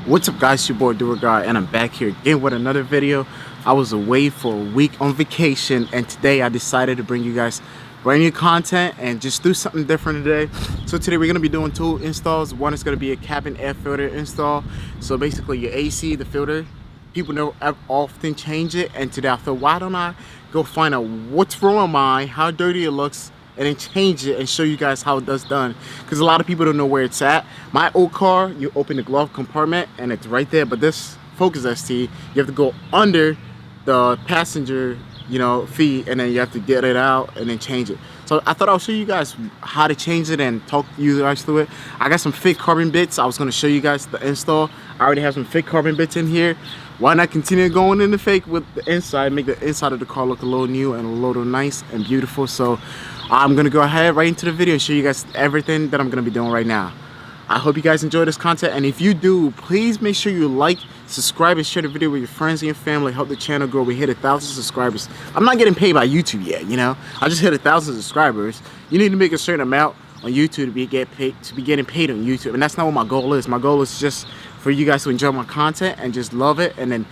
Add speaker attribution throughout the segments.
Speaker 1: What's up guys, your boy Duragard, and I'm back here again with another video. I was away for a week on vacation, and today I decided to bring you guys brand new content and just do something different today. So today we're going to be doing two installs. One is going to be a cabin air filter install. So basically your AC, the filter, people don't often change it, and today I thought, why don't I go find out what's wrong with mine, how dirty it looks, and then change it and show you guys how it does done, because a lot of people don't know where it's at. My old car, you open the glove compartment and it's right there, but this Focus ST, you have to go under the passenger feet, and then you have to get it out and then change it. So I thought I'll show you guys how to change it and talk you guys through it. I got some fake carbon bits. I was going to show you guys the install. I already have some fake carbon bits in here. Why not continue going in the fake with the inside, make the inside of the car look a little new and a little nice and beautiful. So I'm gonna go ahead right into the video and show you guys everything that I'm gonna be doing right now. I hope you guys enjoy this content, and if you do, please make sure you like, subscribe, and share the video with your friends and your family. Help the channel grow. We hit 1,000 subscribers. I'm not getting paid by YouTube yet, I just hit 1,000 subscribers. You need to make a certain amount on YouTube to be getting paid on YouTube, and that's not what my goal is. My goal is just for you guys to enjoy my content and just love it, and then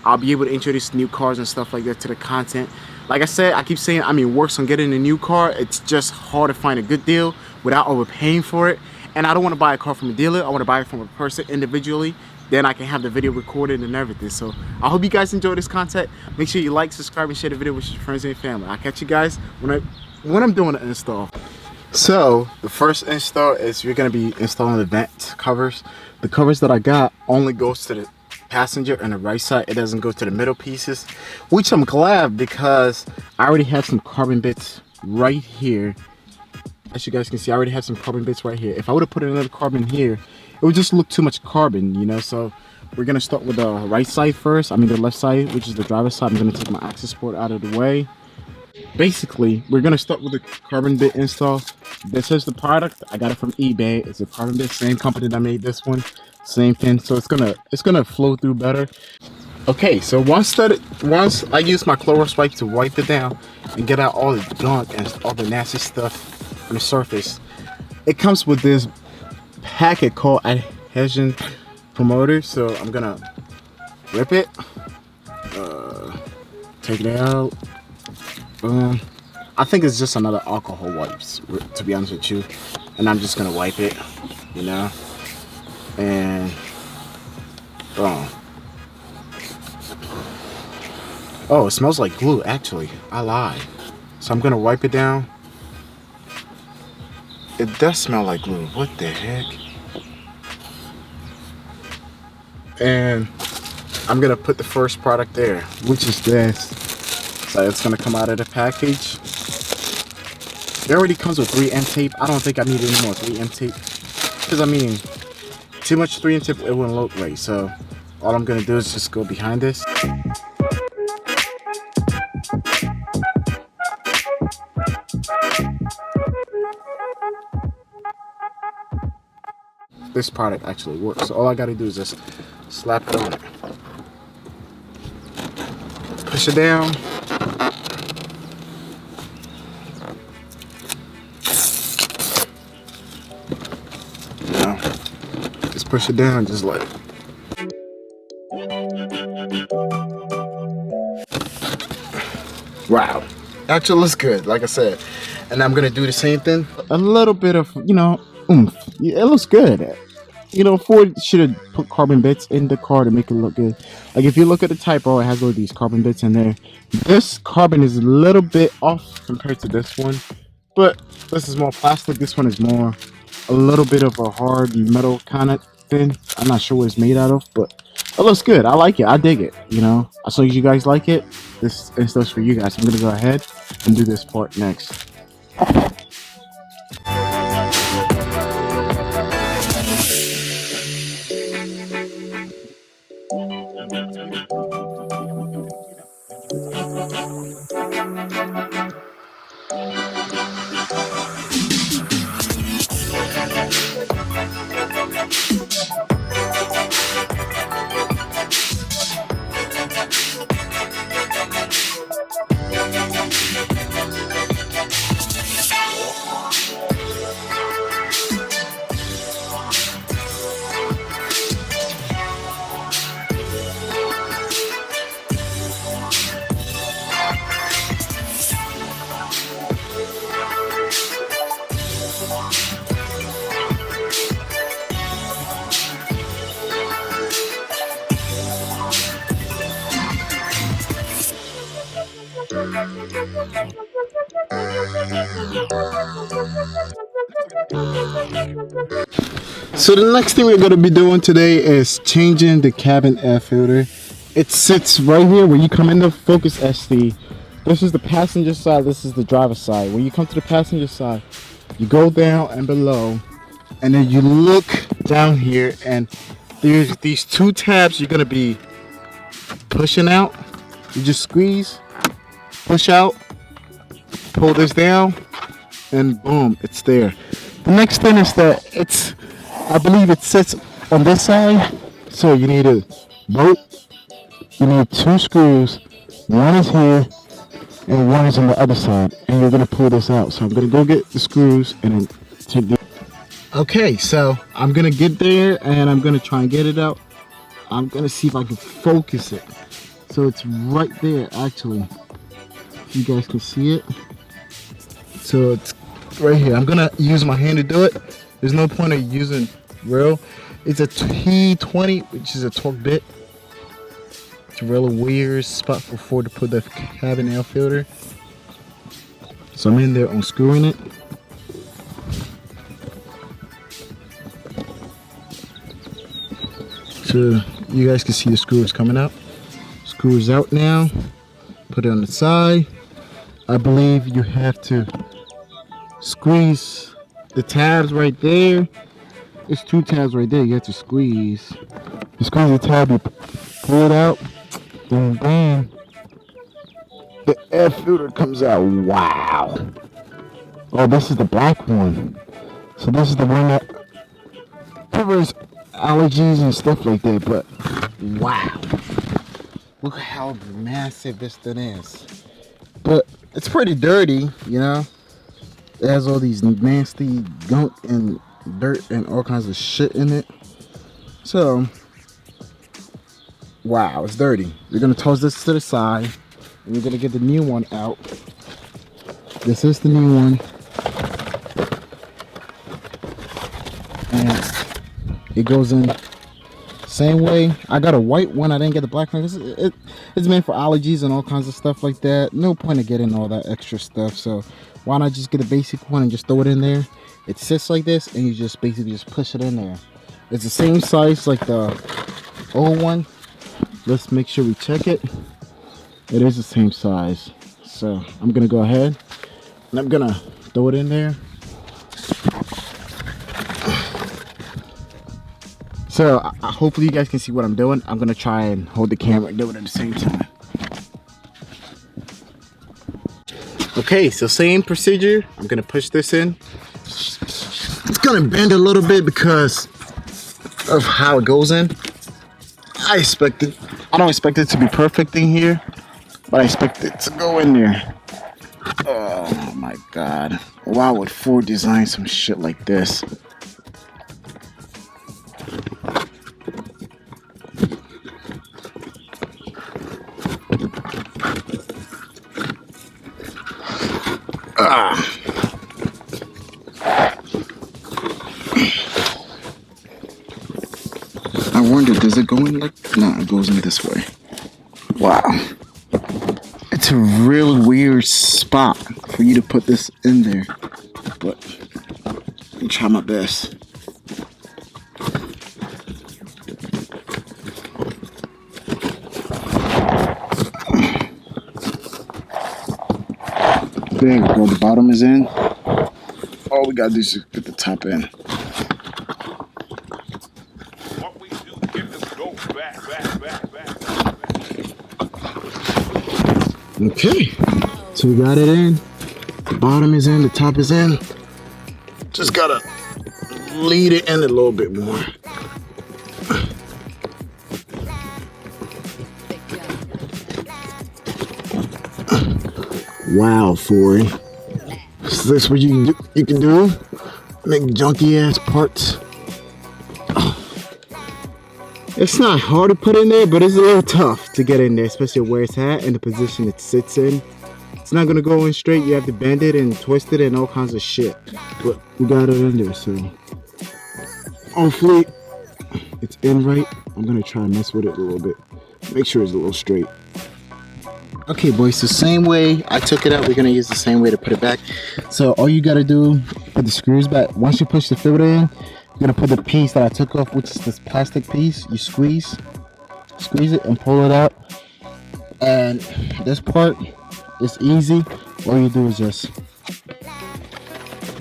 Speaker 1: I'll be able to introduce new cars and stuff like that to the content. Like I said, I keep saying, works on getting a new car. It's just hard to find a good deal without overpaying for it. And I don't want to buy a car from a dealer. I want to buy it from a person individually. Then I can have the video recorded and everything. So I hope you guys enjoy this content. Make sure you like, subscribe, and share the video with your friends and your family. I'll catch you guys when I'm doing the install. So the first install is you're going to be installing the vent covers. The covers that I got only goes to the passenger and the right side. It doesn't go to the middle pieces, which I'm glad, because I already have some carbon bits right here. As you guys can see, I already have some carbon bits right here. If I would have put another carbon here, it would just look too much carbon, so we're gonna start with the right side first. The left side, which is the driver's side. I'm gonna take my access port out of the way. Basically, we're gonna start with the carbon bit install. This is the product. I got it from eBay. It's a carbon bit, same company that made this one, same thing. So it's gonna flow through better. Okay, so once I use my Clorox wipe to wipe it down and get out all the gunk and all the nasty stuff on the surface, it comes with this packet called adhesion promoter. So I'm gonna rip it, take it out. I think it's just another alcohol wipes, to be honest with you, and I'm just gonna wipe it, and boom. Oh, it smells like glue. Actually, I lied. So I'm gonna wipe it down. It does smell like glue. What the heck? And I'm gonna put the first product there, which is this. So it's gonna come out of the package. It already comes with 3M tape. I don't think I need any more 3M tape, because too much 3M tape, it wouldn't look right. So all I'm gonna do is just go behind this. This product actually works. So all I gotta do is just slap it on it. Push it down. Just push it down, just let it. Wow. Actually looks good, like I said. And I'm gonna do the same thing. A little bit of, oomph. It looks good. Ford should have put carbon bits in the car to make it look good. Like if you look at the Type R, it has all these carbon bits in there. This carbon is a little bit off compared to this one, but this is more plastic. This one is more a little bit of a hard metal kind of thing. I'm not sure what it's made out of, but it looks good. I like it. I dig it. As long as you guys like it, this install's for you guys. I'm gonna go ahead and do this part next. So the next thing we're going to be doing today is changing the cabin air filter. It sits right here where you come in the Focus ST. This is the passenger side, this is the driver side. When you come to the passenger side, you go down and below, and then you look down here, and there's these two tabs you're going to be pushing out. You just squeeze, push out, pull this down, and boom, it's there. The next thing is that I believe it sits on this side, so you need a bolt, you need 2 screws, one is here, and one is on the other side, and you're going to pull this out. So I'm going to go get the screws and then take the... Okay, so I'm going to get there, and I'm going to try and get it out. I'm going to see if I can focus it. So it's right there, actually. You guys can see it. So it's right here. I'm gonna use my hand to do it. There's no point of using rail. It's a T20, which is a torque bit. It's a really weird spot for Ford to put the cabin air filter. So I'm in there unscrewing it. So you guys can see the screws coming out. Screws out now. Put it on the side. I believe you have to squeeze the tabs right there. There's 2 tabs right there. You have to squeeze. You squeeze the tab, you pull it out. Boom, boom. The air filter comes out. Wow. Oh, this is the black one. So this is the one that covers allergies and stuff like that. But wow. Look how massive this thing is. But it's pretty dirty, you know. It has all these nasty gunk and dirt and all kinds of shit in it. So, wow, it's dirty. We're gonna toss this to the side, and we're gonna get the new one out. This is the new one, and it goes in same way. I got a white one. I didn't get the black one. It's meant for allergies and all kinds of stuff like that. No point of getting all that extra stuff. So why not just get a basic one and just throw it in there? It sits like this, and you just basically just push it in there. It's the same size like the old one. Let's make sure we check it. It is the same size. So I'm gonna go ahead and I'm gonna throw it in there. So hopefully you guys can see what I'm doing. I'm gonna try and hold the camera and do it at the same time. Okay, so same procedure. I'm gonna push this in. It's gonna bend a little bit because of how it goes in. I don't expect it to be perfect in here, but I expect it to go in there. Oh my God. Why would Ford design some shit like this? I wonder, does it go in like... No, it goes in this way. Wow. It's a really weird spot for you to put this in there. But I'll try my best. There we go, the bottom is in. All we gotta do is just get the top in.
Speaker 2: What we do, get this go back.
Speaker 1: Okay, so we got it in. The bottom is in, the top is in. Just gotta lead it in a little bit more. Wow, Ford. Is this what you can do? Make junky ass parts. It's not hard to put in there, but it's a little tough to get in there, especially where it's at and the position it sits in. It's not gonna go in straight. You have to bend it and twist it and all kinds of shit. But we got it in there, so hopefully it's in right. I'm gonna try and mess with it a little bit. Make sure it's a little straight. Okay, boys, the same way I took it out, we're gonna use the same way to put it back. So all you gotta do, put the screws back. Once you push the filter in, you're gonna put the piece that I took off, which is this plastic piece. You squeeze it and pull it out. And this part is easy. All you do is just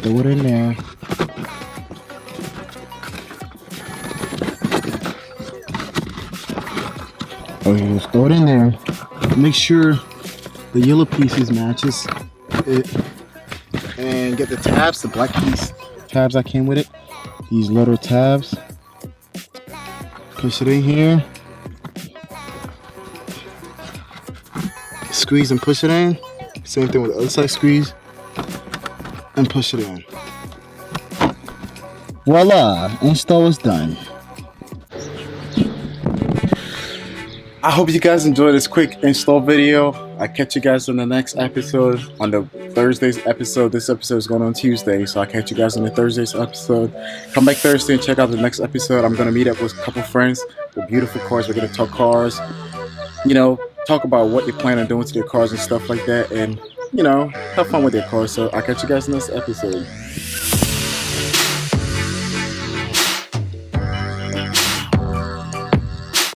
Speaker 1: throw it in there. Or you just throw it in there. Make sure the yellow pieces matches it, and get the tabs, the black piece tabs that came with it. These little tabs. Push it in here. Squeeze and push it in. Same thing with the other side. Squeeze and push it in. Voila! Install is done. I hope you guys enjoyed this quick install video. I'll catch you guys in the next episode, on the Thursday's episode. This episode is going on Tuesday, so I'll catch you guys on the Thursday's episode. Come back Thursday and check out the next episode. I'm going to meet up with a couple friends with beautiful cars. We're going to talk cars, you know, talk about what they plan on doing to their cars and stuff like that, and, you know, have fun with their cars. So I'll catch you guys in this episode.